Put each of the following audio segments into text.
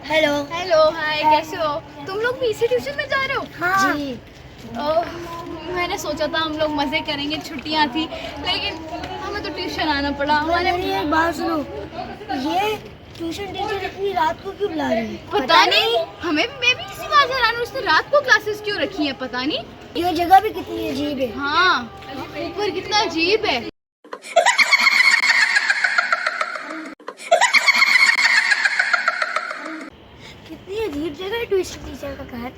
Hello hello hi, कैसे हो? तुम लोग भी इसी ट्यूशन में जा रहे हो? हाँ जी। मैंने सोचा था हम लोग मज़े करेंगे, छुट्टियां थी, लेकिन हमें तो ट्यूशन आना पड़ा। हमारे मेरी एक बात सुनो, ये ट्यूशन टीचर इतनी रात को क्यों बुला रही है? पता नहीं, मैं भी इसी बात से हैरान हूँ, उसने रात को क्लासेस क्यों रखी है, पता नहीं। ये जगह भी कितनी अजीब है। हाँ, ऊपर कितना अजीब है। कितनी अजीब जगह है ट्यूशन टीचर का घर।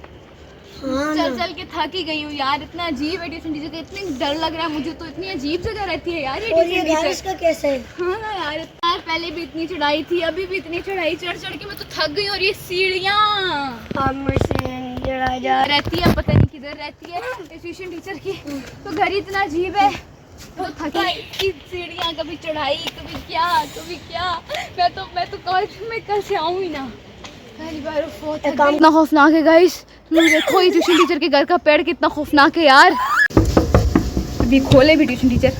हाँ चल चल के थक ही गई हूँ यार, इतना अजीब है ट्यूशन टीचर का, इतनी डर लग रहा है मुझे तो, इतनी अजीब जगह रहती है यार ये और ये ट्यूशन घर टीचर। इसका कैसा है? हाँ ना यार, यार पहले भी इतनी चढ़ाई थी, अभी भी इतनी चढ़ाई चढ़ चढ़ के मैं तो थक गई। और ये सीढ़ियाँ रहती है, पता नहीं किधर रहती है ट्यूशन टीचर की, तो घर ही इतना अजीब है। तो थकी सीढ़ियाँ, कभी चढ़ाई कभी क्या। मैं तो कॉलेज में कल से आऊँ ही ना, पहली बार। इतना खौफनाक है गाइस, देखो ये ट्यूशन टीचर के घर का पेड़ कितना खौफनाक है यार। अभी खोले भी ट्यूशन टीचर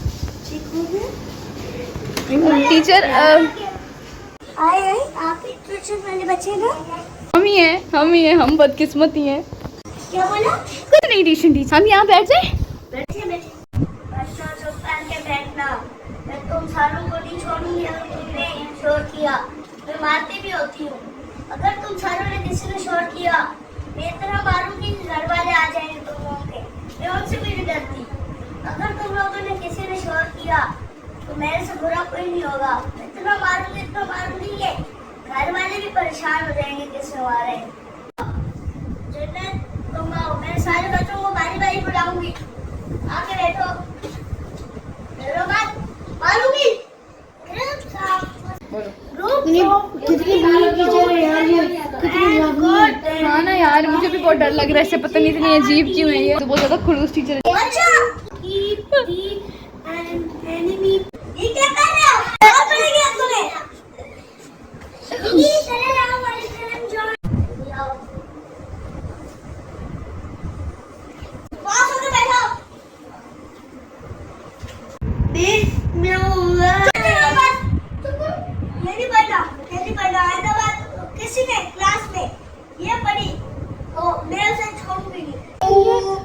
आए आप ही ट्यूशन वाले बच्चे ना? हम ही हैं, हम बदकिस्मत ही हैं। क्या बोला? कुछ नहीं ट्यूशन टीचर, हम यहाँ बैठ जाए। बैठिए बच्चों चुप करके बैठना। मैं तुम सारों को नहीं छोड़ूंगी अगर तुमने शोर किया। मैं मारती भी होती हूँ। अगर तुम सारों ने किसी ने शोर किया, मैं इतना मारूंगी कि घर वाले आ जाएंगे तुम लोगों के। मैं उनसे भी नहीं डरती। अगर तुम लोगों ने किसी ने शोर किया तो मेरे से बुरा कोई नहीं होगा। मैं इतना मारूंगी कि घर वाले भी परेशान हो जाएंगे किससे मारे। तुम आओ, मैं सारे बच्चों को बारी बारी बुलाऊंगी। आके बैठो। मारूंगी। कितनी बुरी टीचर है यार ये, कितनी। हाँ ना यार, मुझे भी बहुत डर लग रहा है, इससे पता नहीं इतनी अजीब क्यों है ये, तो बहुत ज्यादा खड़ूस टीचर है। ये क्या कर रहे हो? क्या पड़ेगा तुम्हें?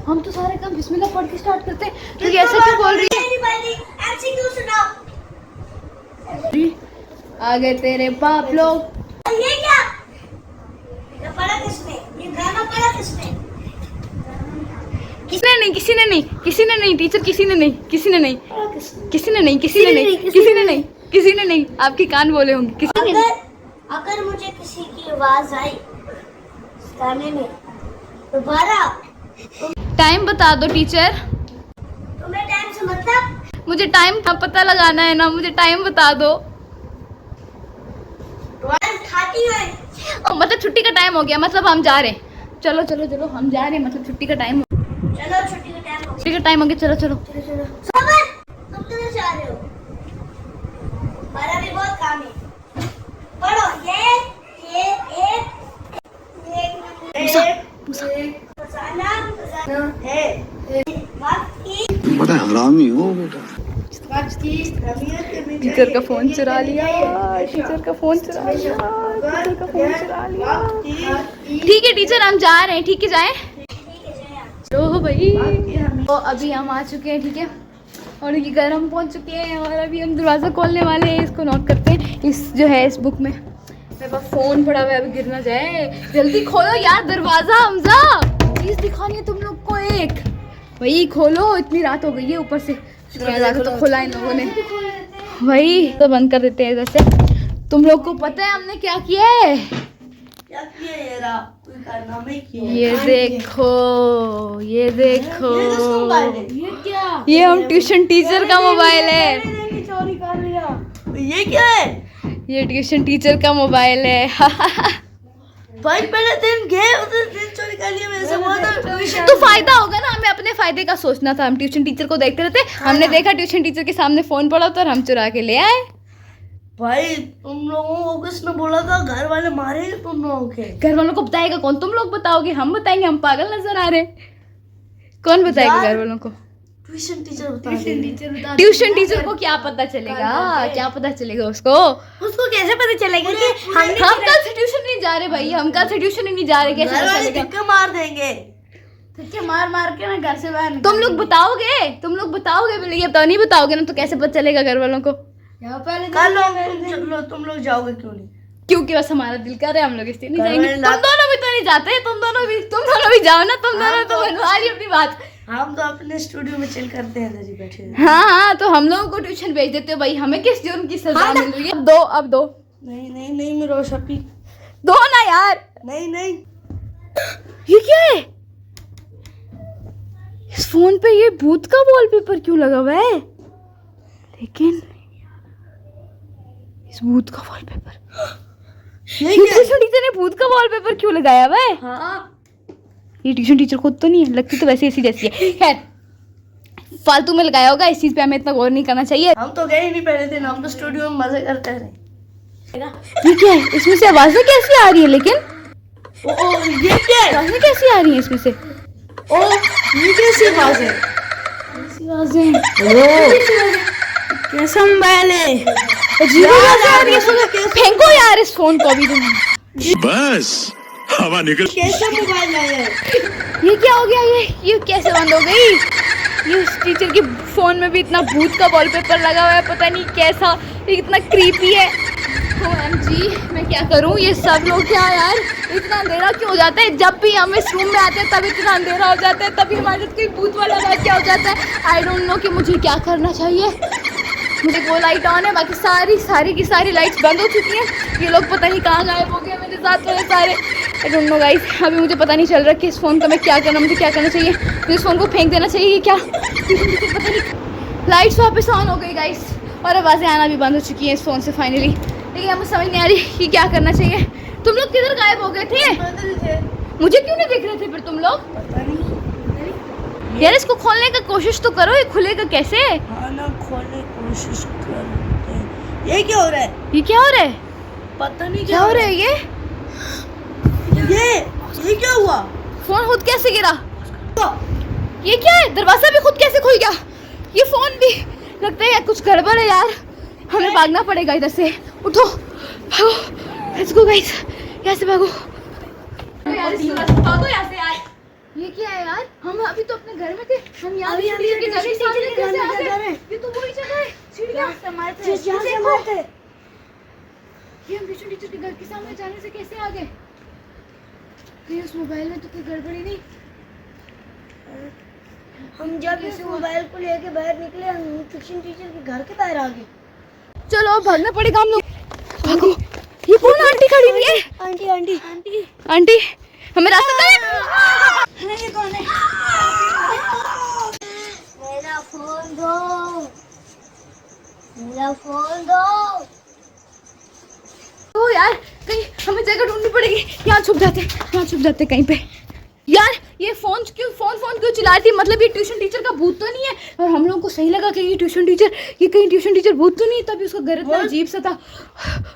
हम तो सारे काम बिस्मिल्लाह पढ़ के स्टार्ट करते हैं, तो ऐसा क्यों बोल रही है? आ गए तेरे बाप लोग। ये क्या? ये पढ़ा किसने? ये गाना पढ़ा किसने? किसी ने नहीं टीचर, किसी ने नहीं। आपके कान बोले होंगे, किसी ने। अगर मुझे किसी की आवाज आई गाने में दोबारा, टाइम बता दो टीचर। तुम्हें टाइम से मतलब? मुझे टाइम का पता लगाना है ना, मुझे टाइम बता दो। खाती है। मतलब छुट्टी का टाइम हो गया, मतलब हम जा रहे हैं। चलो हम जा रहे हैं, मतलब छुट्टी का टाइम हो गया। चलो। तुम किधर जा रहे हो? हमारा भी बहुत काम है। पढ़ो। बड़ा हरामी हो बेटा। टीचर का फोन चुरा लिया। ठीक है टीचर, हम जा रहे हैं। ठीक है, जाएं। तो भाई, तो अभी हम आ चुके हैं, ठीक है, और ये घर हम पहुंच चुके हैं, और अभी हम दरवाज़ा खोलने वाले हैं। इसको नोट करते हैं, इस जो है इस बुक में मेरे पास फ़ोन पड़ा हुआ है, अभी गिर ना जाए। जल्दी खोलो यार दरवाज़ा, हमजा चीज़ दिखानी है तुम लोग को एक। वही खोलो, इतनी रात हो गई है, ऊपर से तो खोला इन लोगों ने। वही तो बंद कर देते हैं इधर से। तुम लोग को पता है हमने क्या किया है? ये देखो ये क्या? ये हम ट्यूशन टीचर का मोबाइल है। चोरी कर लिया। ये क्या है? ये ट्यूशन टीचर का मोबाइल है। भाई पहले दिन गए, उधर दिन चोरी कर लिया मेरे से। वो तो फायदा होगा ना, हमें अपने फायदे का सोचना था। हम ट्यूशन टीचर को देखते रहते, हमने देखा ट्यूशन टीचर के सामने फोन पड़ा तो हम चुरा के ले आए। भाई तुम लोगों को किसने बोला था? घर वाले मारेंगे तुम लोगों के। घर वालों को बताएगा कौन? तुम लोग बताओगे? हम बताएंगे? हम पागल नजर आ रहे? कौन बताएगा घर वालों को? ट्यूशन टीचर ट्यूशन टीचर को क्या पता चलेगा? क्या पता चलेगा उसको? उसको कैसे पता चलेगा कि हम कल से ट्यूशन नहीं जा रहे भाई, हम कल से ट्यूशन ही नहीं जा रहे। कैसे चलेगा? धक्का मार देंगे, धक्के मार मार के ना घर से बाहर तुम लोग बताओगे, तुम लोग बताओगे, ये तो नहीं बताओगे ना, तो कैसे पता चलेगा घर वालों को? कल तुम लोग जाओगे क्यों नहीं? क्योंकि बस हमारा दिल कर रहा है, हम लोग इसलिए नहीं जाएंगे। तुम दोनों भी तो नहीं जाते, तुम दोनों भी जाओ ना, तुम दोनों तो बनवा रही अपनी बात। हम तो अपने स्टूडियो में चिल करते हैं जी बैठे। हाँ, तो हम लोगों को ट्यूशन भेज देते हो भाई, हमें किस जुर्म की सजा मिल रही है? अब दो नहीं मेरा शपी दो ना यार। नहीं ये क्या है? इस फोन पे ये भूत का वॉलपेपर क्यों लगा हुआ है? लेकिन इस भूत का वॉलपेपर, ट्यूशन टीचर ने भूत का वॉलपेपर क्यों लगाया हुआ है? हाँ, ये ट्यूशन टीचर खुद तो नहीं है, लगती तो वैसे ऐसी जैसी है। खैर, फालतू में लगाया होगा, इस चीज पे हमें इतना गौर नहीं करना चाहिए। हम तो गए ही नहीं पहले दिन, हम तो स्टूडियो में मजे करते रहे। ये क्या है? इसमें से आवाजें कैसी आ रही है? लेकिन ओ ये क्या है? आवाजें कैसी आ रही है इसमें से? ओ ये कैसी आवाज है? कैसी आवाजें? कैसा मोबाइल है? अजीब आवाजें आ रही है। सुनो, फेंको यार इस फोन को अभी तुम। बस हवा निकल। कैसा मोबाइल है? ये क्या हो गया? ये कैसे बंद हो गई? ये उस टीचर के फोन में भी इतना भूत का वॉलपेपर लगा हुआ है, पता नहीं कैसा, ये इतना क्रीपी है। OMG, मैं क्या करूं? ये सब लोग क्या यार, इतना अंधेरा क्यों हो जाता है? जब भी हम इस रूम में आते हैं तब इतना अंधेरा हो जाता है, तभी हमारे साथ कोई भूत वाला बात क्या हो जाता है। आई डोंट नो कि मुझे क्या करना चाहिए। मुझे वो लाइट ऑन है, बाकी सारी की सारी लाइट्स बंद हो चुकी हैं। ये लोग पता नहीं कहाँ गायब हो गए मेरे साथ वाले सारे। आई डोंट नो गाइस, अभी मुझे पता नहीं चल रहा कि इस फ़ोन का मैं क्या करना, मुझे क्या करना चाहिए। तो इस फ़ोन को फेंक देना चाहिए क्या? पता नहीं। लाइट्स वापस ऑन हो गई गाइस, और आवाज़ें आना भी बंद हो चुकी हैं इस फ़ोन से फाइनली। लेकिन अब मुझे समझ नहीं आ रही कि क्या करना चाहिए। तुम लोग किधर गायब हो गए थे? मुझे क्यों नहीं देख रहे थे फिर तुम लोग? पता नहीं यार इसको खोलने का कोशिश तो करो, ये खुलेगा कैसे? हाँ ना, खोलने की कोशिश करते हैं। ये क्या हो रहा है? ये क्या हो रहा है? पता नहीं क्या हो रहा है? ये क्या हुआ? फोन खुद कैसे गिरा? ये क्या है? दरवाजा भी खुद कैसे खुल गया? ये फोन भी, लगता है कुछ गड़बड़ है यार, हमें भागना पड़ेगा इधर से। उठो, भागो, लेट्स गो गाइस। यहाँ से भागो यार, भागो यहाँ से यार। ये क्या है यार? हम अभी तो अपने घर में थे, हम यहाँ के घर के सामने कैसे आ गए? ये तो वही जगह है, सीढ़ियाँ। ये हम ट्यूशन टीचर के घर के सामने जाने से कैसे आ गए? कहीं उस मोबाइल में तो कोई गड़बड़ी नहीं? हम जब इस मोबाइल को लेके बाहर निकले, हम ट्यूशन टीचर के घर के बाहर आ गए। चलो अब भागना पड़ेगा हम लोग, भागो। ये कौन आंटी खड़ी हुई है? आंटी हमें रास्ता दे। ये कौन है? मेरा फोन दो, मेरा फोन दो। ओ यार, कहीं हमें जगह ढूंढनी पड़ेगी। यहाँ छुप जाते कहीं पे। यार ये फोन क्यों चिल्ला रही थी? मतलब ये ट्यूशन टीचर का भूत तो नहीं है? और हम लोगों को सही लगा कि ये कहीं ट्यूशन टीचर भूत तो नहीं, तभी उसका घर इतना अजीब सा था।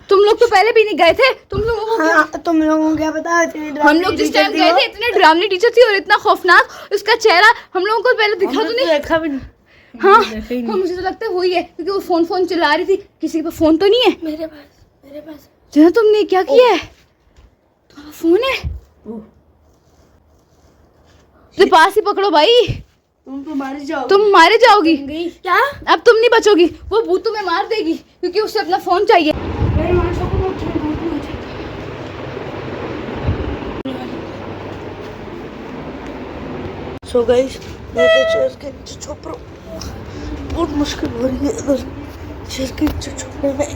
तुम लोग तो पहले भी नहीं गए थे, तुम लोगों को क्या पता? हम लोग जिस टाइम गए थे इतने डरावनी टीचर थी और इतना खौफनाक, उसका चेहरा हम लोगों को पहले दिखा तो नहीं। देखा भी नहीं। हाँ, मुझे तो लगता है वही है, क्योंकि वो फोन चिल्ला रही थी। किसी के पास फोन तो नहीं है? मेरे पास जहाँ तुमने क्या किया है? तुम्हारा फोन है? तो पास ही पकड़ो भाई, तुम तो मारे जाओ। तुम मारे जाओगी क्या? अब तुम नहीं बचोगी, वो भूत तुम्हें मार देगी, क्योंकि उसे अपना फोन चाहिए। सो गाइस, मैं तो चेयर के नीचे छुप रहा हूँ। बहुत मुश्किल हो रही है इधर चेयर के नीचे छुपने में।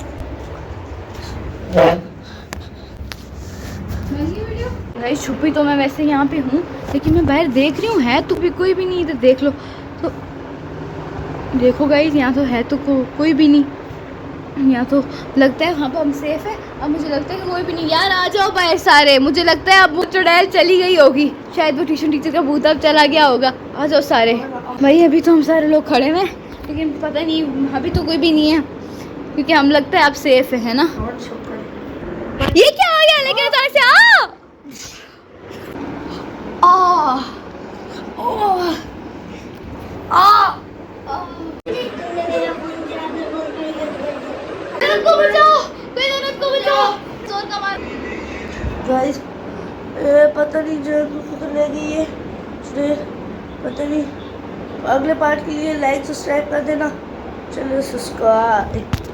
गाइस छुपी तो मैं वैसे यहाँ पे हूँ, लेकिन मैं बाहर देख रही हूँ, है तो भी कोई भी नहीं। इधर देख लो तो, देखो गाइस यहाँ तो है तो कोई भी नहीं। यहाँ तो लगता है हाँ हम सेफ है। अब मुझे लगता है कि कोई भी नहीं। यार आ जाओ बाहर सारे, मुझे लगता है अब वो चुड़ैल चली गई होगी, शायद वो ट्यूशन टीचर का भूत अब चला गया होगा। आ जाओ सारे भाई, अभी तो हम सारे लोग खड़े हैं, लेकिन पता नहीं अभी तो कोई भी नहीं है, क्योंकि हम लगता है आप सेफ है ना। ये क्या आ गया? लेकिन अचानक से गाइस पता नहीं जरूर तो लगी ये पता नहीं। अगले पार्ट के लिए लाइक सब्सक्राइब कर देना। चलो सब्सक्राइब।